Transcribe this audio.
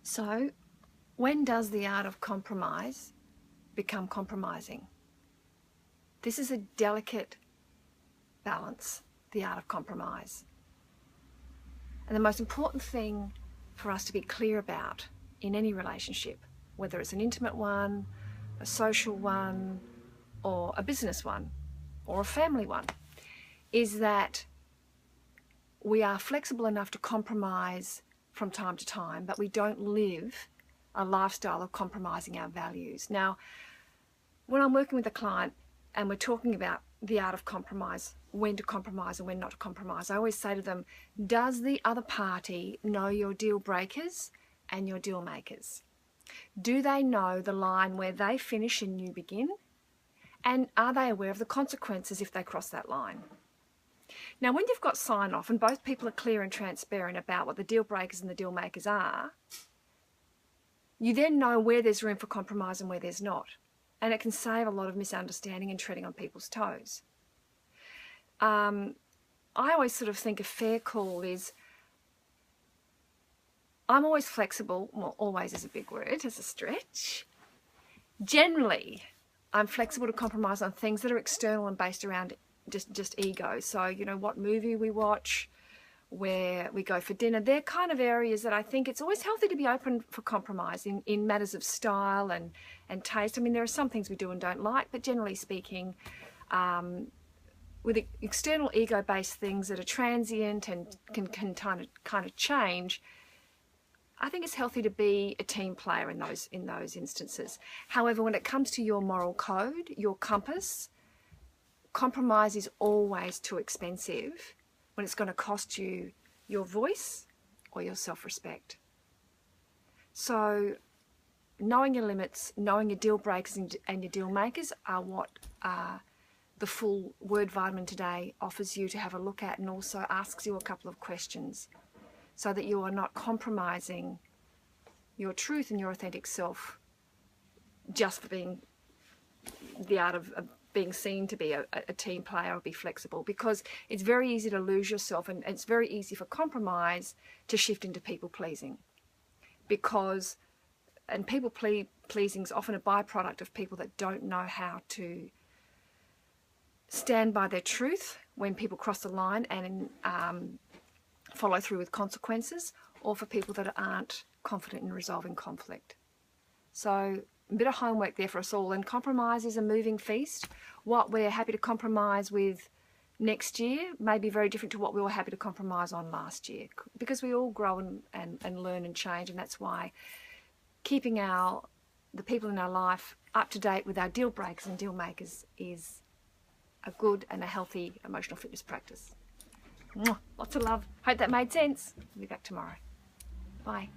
So, when does the art of compromise become compromising? This is a delicate balance, the art of compromise. And the most important thing for us to be clear about in any relationship, whether it's an intimate one, a social one, or a business one, or a family one, is that we are flexible enough to compromise from time to time, but we don't live a lifestyle of compromising our values. Now, when I'm working with a client and we're talking about the art of compromise, when to compromise and when not to compromise, I always say to them, does the other party know your deal breakers and your deal makers? Do they know the line where they finish and you begin? And are they aware of the consequences if they cross that line? Now, when you've got sign-off and both people are clear and transparent about what the deal breakers and the deal makers are, you then know where there's room for compromise and where there's not. And it can save a lot of misunderstanding and treading on people's toes. I always sort of think a fair call is, I'm always flexible. Well, always is a big word, it's a stretch. Generally, I'm flexible to compromise on things that are external and based around just ego. So, you know, what movie we watch, where we go for dinner, they're kind of areas that I think it's always healthy to be open for compromise in matters of style and taste. I mean, there are some things we do and don't like, but generally speaking, with external ego-based things that are transient and can kind of change, I think it's healthy to be a team player in those instances. However, when it comes to your moral code, your compass, compromise is always too expensive when it's going to cost you your voice or your self-respect. So knowing your limits, knowing your deal breakers and your deal makers are what the full word vitamin today offers you to have a look at, and also asks you a couple of questions so that you are not compromising your truth and your authentic self just for being the art of being seen to be a team player or be flexible, because it's very easy to lose yourself, and it's very easy for compromise to shift into people pleasing, and people pleasing is often a byproduct of people that don't know how to stand by their truth when people cross the line and follow through with consequences, or for people that aren't confident in resolving conflict. So a bit of homework there for us all, and compromise is a moving feast. What we're happy to compromise with next year may be very different to what we were happy to compromise on last year, because we all grow and learn and change, and that's why keeping the people in our life up to date with our deal breakers and deal makers is a good and a healthy emotional fitness practice. Lots of love. Hope that made sense. We'll be back tomorrow. Bye.